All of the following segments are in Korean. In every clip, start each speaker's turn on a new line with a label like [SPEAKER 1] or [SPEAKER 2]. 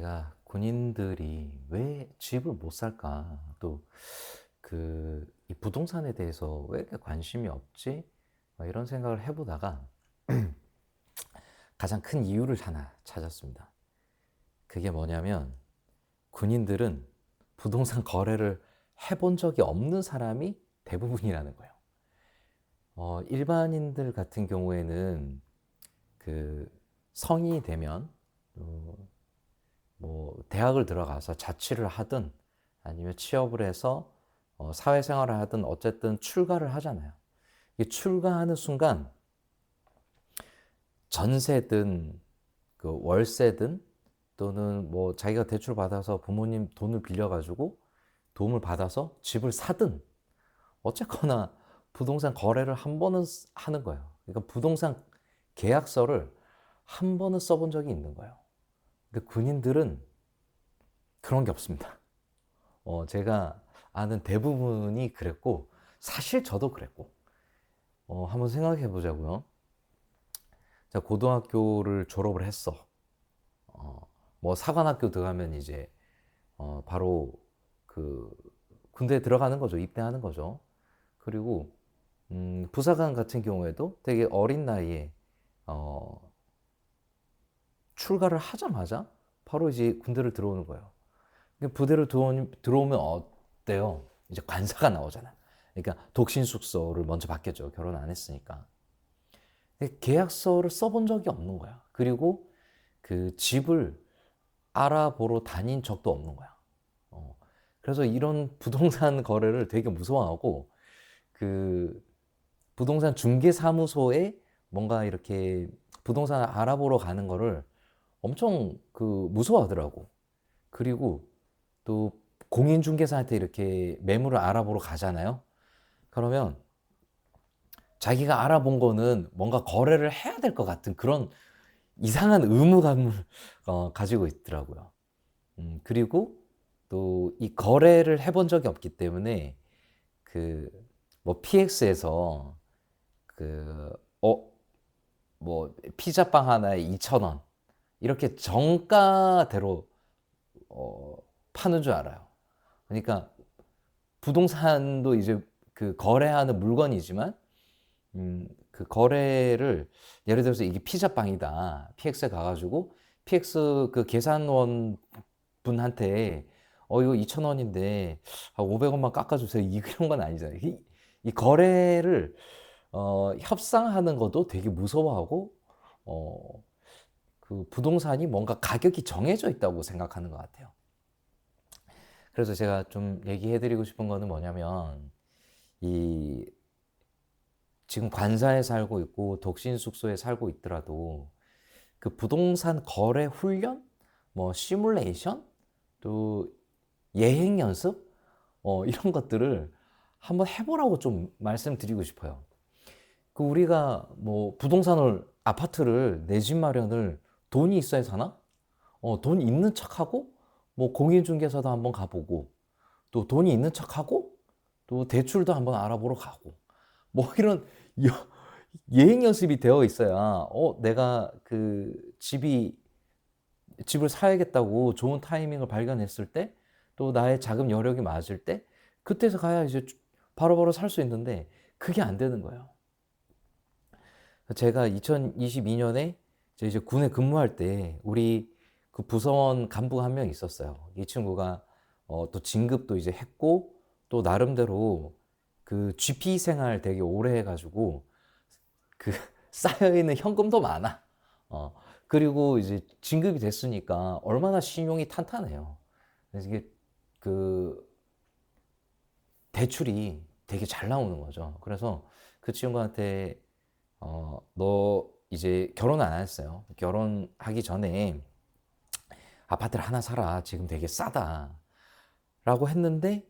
[SPEAKER 1] 제가 군인들이 왜 집을 못 살까? 또 이 부동산에 대해서 왜 이렇게 관심이 없지? 막 이런 생각을 해보다가 가장 큰 이유를 하나 찾았습니다. 그게 뭐냐면 군인들은 부동산 거래를 해본 적이 없는 사람이 대부분이라는 거예요. 일반인들 같은 경우에는 그 성인이 되면 뭐 대학을 들어가서 자취를 하든 아니면 취업을 해서 사회생활을 하든 어쨌든 출가를 하잖아요. 이 출가하는 순간 전세든 그 월세든 또는 뭐 자기가 대출 받아서 부모님 돈을 빌려가지고 도움을 받아서 집을 사든 어쨌거나 부동산 거래를 한 번은 하는 거예요. 그러니까 부동산 계약서를 한 번은 써본 적이 있는 거예요. 근데 군인들은 그런 게 없습니다. 제가 아는 대부분이 그랬고, 사실 저도 그랬고, 한번 생각해 보자고요. 자, 고등학교를 졸업을 했어. 뭐 사관학교 들어가면 이제, 바로 그 군대에 들어가는 거죠. 입대하는 거죠. 그리고, 부사관 같은 경우에도 되게 어린 나이에, 어, 출가를 하자마자 바로 이제 군대를 들어오는 거예요. 부대를 들어오면 어때요? 이제 관사가 나오잖아. 그러니까 독신 숙소를 먼저 받겠죠. 결혼 안 했으니까. 계약서를 써본 적이 없는 거야. 그리고 그 집을 알아보러 다닌 적도 없는 거야. 그래서 이런 부동산 거래를 되게 무서워하고 그 부동산 중개사무소에 뭔가 이렇게 부동산을 알아보러 가는 거를 엄청 무서워하더라고. 그리고 또 공인중개사한테 이렇게 매물을 알아보러 가잖아요. 그러면 자기가 알아본 거는 뭔가 거래를 해야 될 것 같은 그런 이상한 의무감을 가지고 있더라고요. 그리고 또 이 거래를 해본 적이 없기 때문에 그 뭐 PX에서 그 뭐 피자빵 하나에 2,000원 이렇게 정가대로 파는 줄 알아요. 그러니까 부동산도 이제 그 거래하는 물건이지만 그 거래를 예를 들어서 이게 피자빵이다. PX에 가가지고 PX 그 계산원 분한테 이거 2,000원인데 500원만 깎아주세요. 이런 건 아니잖아요. 이 거래를 협상하는 것도 되게 무서워하고 어, 그 부동산이 뭔가 가격이 정해져 있다고 생각하는 것 같아요. 그래서 제가 좀 얘기해드리고 싶은 거는 뭐냐면 이 지금 관사에 살고 있고 독신 숙소에 살고 있더라도 그 부동산 거래 훈련, 뭐 시뮬레이션, 또 예행 연습, 이런 것들을 한번 해보라고 좀 말씀드리고 싶어요. 그 우리가 뭐 부동산을 아파트를 내 집 마련을 돈이 있어야 사나? 돈 있는 척하고 뭐 공인중개사도 한번 가보고 또 돈이 있는 척하고 또 대출도 한번 알아보러 가고 뭐 이런 예행 연습이 되어 있어야 내가 집을 사야겠다고 좋은 타이밍을 발견했을 때 또 나의 자금 여력이 맞을 때 그때서 가야 이제 바로바로 살 수 있는데 그게 안 되는 거예요. 제가 2022년에 이제 군에 근무할 때 우리 그 부서원 간부가 한 명 있었어요. 이 친구가 또 진급도 이제 했고 또 나름대로 그 GP 생활 되게 오래 해가지고 그 쌓여있는 현금도 많아. 그리고 이제 진급이 됐으니까 얼마나 신용이 탄탄해요. 그래서 이게 그 대출이 되게 잘 나오는 거죠. 그래서 그 친구한테 너 이제 결혼을 안 했어요. 결혼하기 전에 아파트를 하나 사라. 지금 되게 싸다. 라고 했는데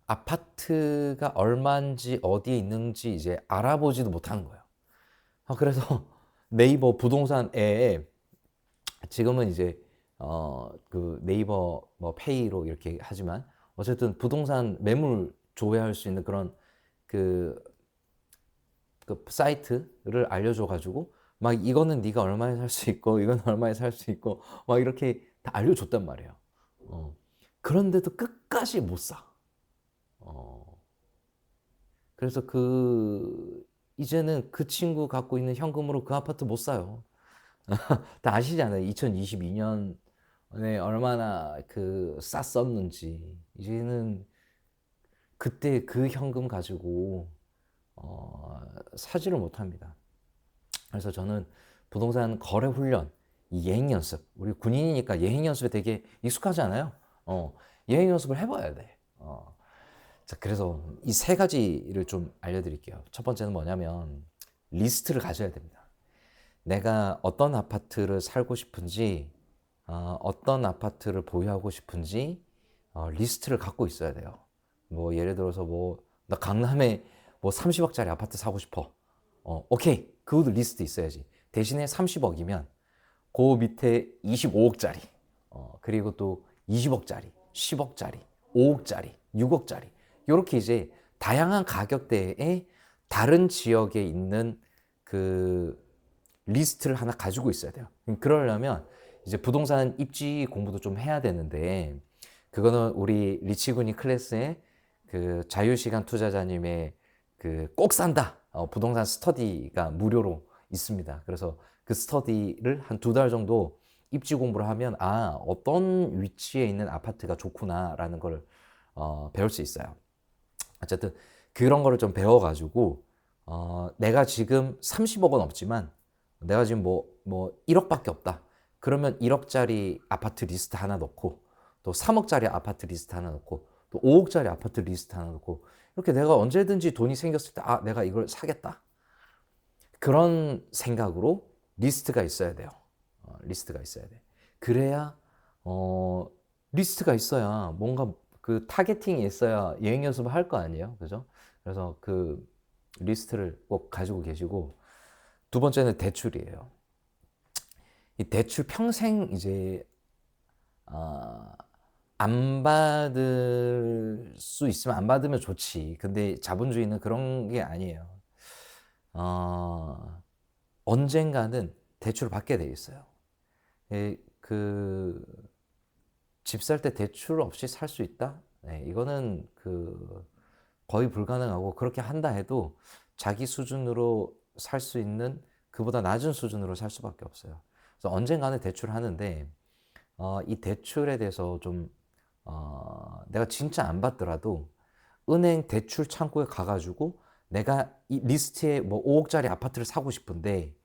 [SPEAKER 1] 아파트가 얼마인지 어디에 있는지 이제 알아보지도 못하는 거예요. 그래서 네이버 부동산 앱 지금은 이제 그 네이버 뭐 페이로 이렇게 하지만 어쨌든 부동산 매물 조회할 수 있는 그런 그, 그 사이트를 알려줘 가지고 막 이거는 네가 얼마에 살 수 있고 이건 얼마에 살 수 있고 막 이렇게 다 알려줬단 말이에요. 그런데도 끝까지 못 사. 어, 그래서 이제는 그 친구 갖고 있는 현금으로 그 아파트 못 사요. 다 아시잖아요. 2022년에 얼마나 쌌었는지. 이제는 그때 그 현금 가지고 사지를 못합니다. 그래서 저는 부동산 거래 훈련, 이 예행 연습, 우리 군인이니까 예행 연습에 되게 익숙하잖아요. 예행 연습을 해봐야 돼. 자, 그래서 이 세 가지를 좀 알려드릴게요. 첫 번째는 뭐냐면 리스트를 가져야 됩니다. 내가 어떤 아파트를 살고 싶은지, 어떤 아파트를 보유하고 싶은지 리스트를 갖고 있어야 돼요. 뭐 예를 들어서 나 강남에 30억짜리 아파트 사고 싶어. 오케이. 그것도 리스트 있어야지. 대신에 30억이면 그 밑에 25억짜리, 그리고 또 20억짜리, 10억짜리, 5억짜리, 6억짜리 이렇게 이제 다양한 가격대의 다른 지역에 있는 그 리스트를 하나 가지고 있어야 돼요. 그러려면 이제 부동산 입지 공부도 좀 해야 되는데 그거는 우리 리치군이 클래스에 그 자유시간 투자자님의 꼭 산다 부동산 스터디가 무료로 있습니다. 그래서 그 스터디를 한 2달 정도 입지 공부를 하면 어떤 위치에 있는 아파트가 좋구나라는 걸 배울 수 있어요. 어쨌든 그런 거를 좀 배워가지고 내가 지금 30억은 없지만 내가 지금 1억밖에 없다. 그러면 1억짜리 아파트 리스트 하나 넣고 또 3억짜리 아파트 리스트 하나 넣고 또 5억짜리 아파트 리스트 하나 넣고 이렇게 내가 언제든지 돈이 생겼을 때 내가 이걸 사겠다. 그런 생각으로 리스트가 있어야 돼요. 리스트가 있어야 돼. 그래야 리스트가 있어야 뭔가 그 타겟팅이 있어야 여행 연습을 할 거 아니에요. 그죠? 그래서 그 리스트를 꼭 가지고 계시고 두 번째는 대출이에요. 이 대출 평생 이제 안 받을 수 있으면 안 받으면 좋지. 근데 자본주의는 그런 게 아니에요. 언젠가는 대출을 받게 돼 있어요. 집 살 때 대출 없이 살 수 있다? 네, 이거는 거의 불가능하고 그렇게 한다 해도 자기 수준으로 살 수 있는 그보다 낮은 수준으로 살 수밖에 없어요. 그래서 언젠가는 대출을 하는데 이 대출에 대해서 좀 내가 진짜 안 받더라도 은행 대출 창구에 가가지고 내가 이 리스트에 5억짜리 아파트를 사고 싶은데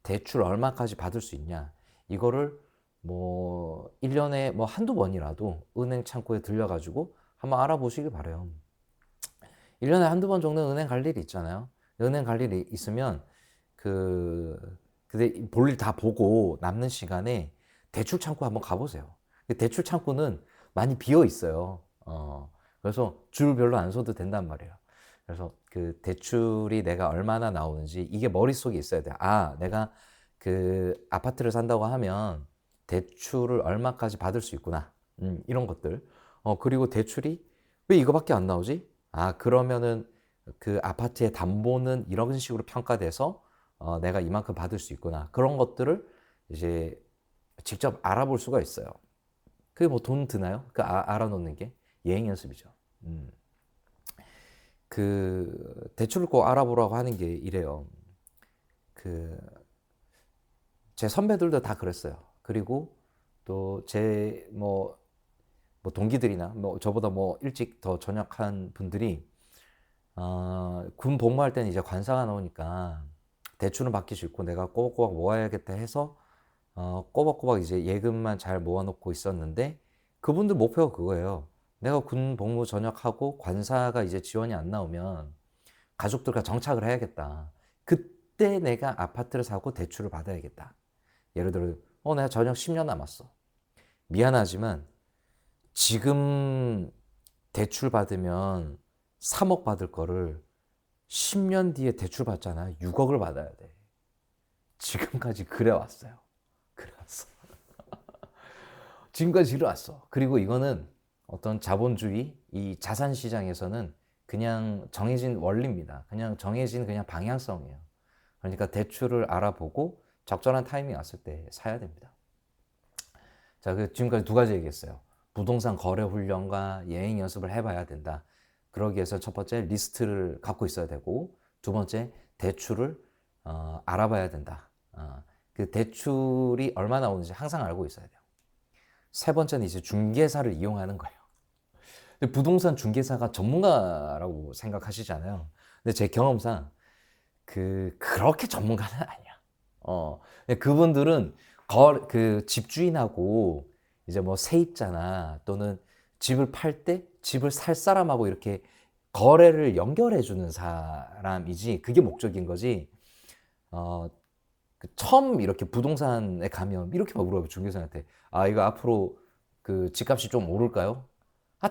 [SPEAKER 1] 대출 얼마까지 받을 수 있냐 이거를 1년에 한두 번이라도 은행 창구에 들려가지고 한번 알아보시길 바래요. 1년에 한두 번 정도 은행 갈 일이 있잖아요. 은행 갈 일이 있으면 근데 볼일 다 보고 남는 시간에 대출 창구 한번 가보세요. 대출 창구는 많이 비어 있어요. 그래서 줄 별로 안 서도 된단 말이에요. 그래서 그 대출이 내가 얼마나 나오는지 이게 머릿속에 있어야 돼요. 내가 아파트를 산다고 하면 대출을 얼마까지 받을 수 있구나. 이런 것들. 그리고 대출이 왜 이거밖에 안 나오지? 그러면은 그 아파트의 담보는 이런 식으로 평가돼서 내가 이만큼 받을 수 있구나. 그런 것들을 이제 직접 알아볼 수가 있어요. 그게 돈 드나요? 알아놓는 게 예행 연습이죠. 대출을 꼭 알아보라고 하는 게 이래요. 제 선배들도 다 그랬어요. 그리고 또 제 동기들이나 저보다 일찍 더 전역한 분들이 군 복무할 때는 이제 관사가 나오니까 대출은 받기 싫고 내가 꼬박꼬박 모아야겠다 해서 꼬박꼬박 이제 예금만 잘 모아놓고 있었는데 그분들 목표가 그거예요. 내가 군 복무 전역하고 관사가 이제 지원이 안 나오면 가족들과 정착을 해야겠다. 그때 내가 아파트를 사고 대출을 받아야겠다. 예를 들어 내가 전역 10년 남았어. 미안하지만 지금 대출 받으면 3억 받을 거를 10년 뒤에 대출 받잖아. 6억을 받아야 돼. 지금까지 그래왔어요. 그래왔어. 지금까지 그래왔어. 그리고 이거는 어떤 자본주의, 이 자산 시장에서는 그냥 정해진 원리입니다. 그냥 정해진 방향성이에요. 그러니까 대출을 알아보고 적절한 타이밍이 왔을 때 사야 됩니다. 자, 지금까지 두 가지 얘기했어요. 부동산 거래 훈련과 예행 연습을 해봐야 된다. 그러기 위해서 첫 번째 리스트를 갖고 있어야 되고, 두 번째 대출을 알아봐야 된다. 그 대출이 얼마 나오는지 항상 알고 있어야 돼요. 세 번째는 이제 중개사를 이용하는 거예요. 근데 부동산 중개사가 전문가라고 생각하시잖아요. 근데 제 경험상 그렇게 전문가는 아니야. 그분들은 그 집주인하고 이제 뭐 세입자나 또는 집을 팔 때 집을 살 사람하고 이렇게 거래를 연결해 주는 사람이지, 그게 목적인 거지. 처음 이렇게 부동산에 가면 이렇게 막 물어봐요, 중개사한테. 이거 앞으로 그 집값이 좀 오를까요?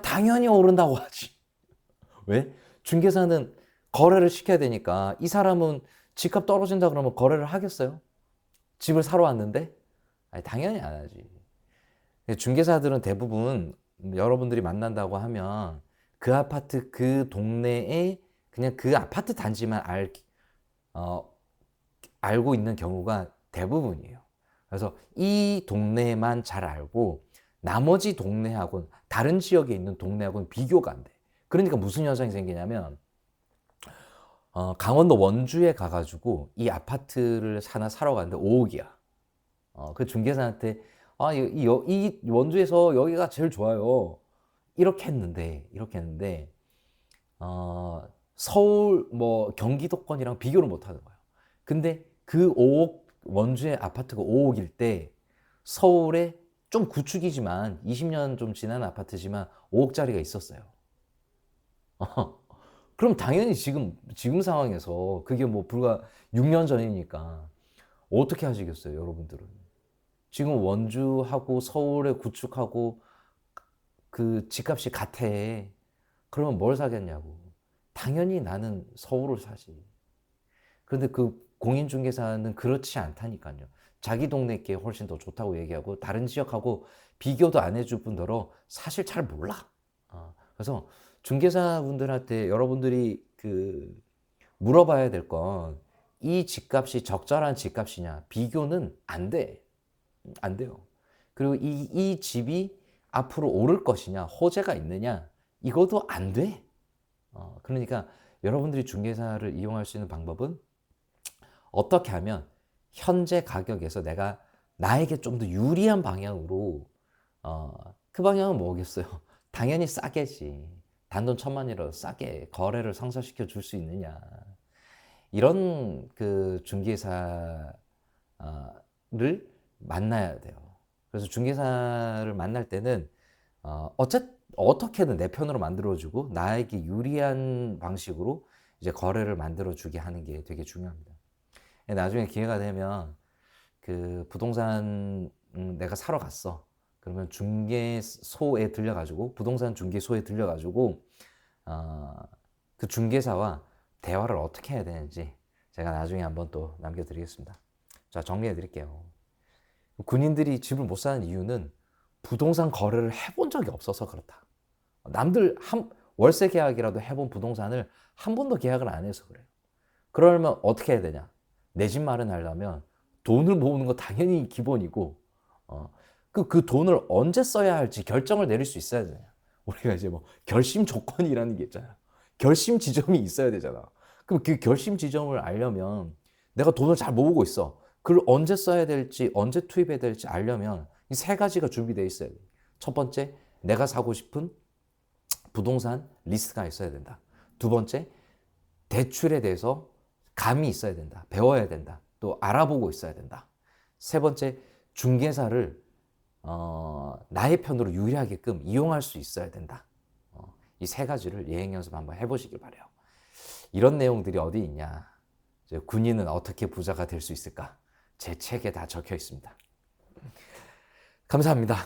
[SPEAKER 1] 당연히 오른다고 하지. 왜? 중개사는 거래를 시켜야 되니까. 이 사람은 집값 떨어진다 그러면 거래를 하겠어요? 집을 사러 왔는데? 당연히 안 하지. 중개사들은 대부분 여러분들이 만난다고 하면 그 아파트 그 동네에 그냥 그 아파트 단지만 알고 있는 경우가 대부분이에요. 그래서 이 동네만 잘 알고 나머지 동네하고는, 다른 지역에 있는 동네하고는 비교가 안 돼. 그러니까 무슨 현상이 생기냐면, 강원도 원주에 가가지고 이 아파트를 하나 사러 갔는데 5억이야. 그 중개사한테 이 원주에서 여기가 제일 좋아요. 이렇게 했는데 서울 뭐 경기도권이랑 비교를 못 하는 거예요. 근데 그 5억, 원주의 아파트가 5억일 때 서울에 좀 구축이지만 20년 좀 지난 아파트지만 5억짜리가 있었어요. 그럼 당연히 지금 상황에서 그게 뭐 불과 6년 전이니까 어떻게 하시겠어요, 여러분들은? 지금 원주하고 서울에 구축하고 그 집값이 같아. 그러면 뭘 사겠냐고. 당연히 나는 서울을 사지. 그런데 그 공인중개사는 그렇지 않다니까요. 자기 동네 게 훨씬 더 좋다고 얘기하고 다른 지역하고 비교도 안 해줄 뿐더러 사실 잘 몰라. 그래서 중개사분들한테 여러분들이 물어봐야 될 건, 이 집값이 적절한 집값이냐, 비교는 안 돼. 안 돼요. 그리고 이 집이 앞으로 오를 것이냐, 호재가 있느냐, 이것도 안 돼. 그러니까 여러분들이 중개사를 이용할 수 있는 방법은, 어떻게 하면 현재 가격에서 내가 나에게 좀 더 유리한 방향으로, 그 방향은 뭐겠어요? 당연히 싸게지. 단돈 1,000만이라도 싸게 거래를 성사시켜 줄 수 있느냐. 이런 그 중개사를 만나야 돼요. 그래서 중개사를 만날 때는 어떻게든 내 편으로 만들어주고 나에게 유리한 방식으로 이제 거래를 만들어주게 하는 게 되게 중요합니다. 나중에 기회가 되면 그 부동산 내가 사러 갔어. 그러면 중개소에 들려가지고, 부동산 중개소에 들려가지고 그 중개사와 대화를 어떻게 해야 되는지 제가 나중에 한번 또 남겨드리겠습니다. 자, 정리해 드릴게요. 군인들이 집을 못 사는 이유는 부동산 거래를 해본 적이 없어서 그렇다. 남들 월세 계약이라도 해본 부동산을 한 번도 계약을 안 해서 그래요. 그러면 어떻게 해야 되냐? 내 집 마련하려면 돈을 모으는 거 당연히 기본이고, 그 돈을 언제 써야 할지 결정을 내릴 수 있어야 되냐. 우리가 이제 뭐 결심 조건이라는 게 있잖아요. 결심 지점이 있어야 되잖아. 그럼 그 결심 지점을 알려면, 내가 돈을 잘 모으고 있어. 그걸 언제 써야 될지, 언제 투입해야 될지 알려면 이 세 가지가 준비되어 있어야 돼. 첫 번째, 내가 사고 싶은 부동산 리스트가 있어야 된다. 두 번째, 대출에 대해서 감이 있어야 된다. 배워야 된다. 또 알아보고 있어야 된다. 세 번째, 중개사를 나의 편으로 유리하게끔 이용할 수 있어야 된다. 이 세 가지를 예행 연습 한번 해보시길 바래요. 이런 내용들이 어디 있냐? 군인은 어떻게 부자가 될 수 있을까? 제 책에 다 적혀 있습니다. 감사합니다.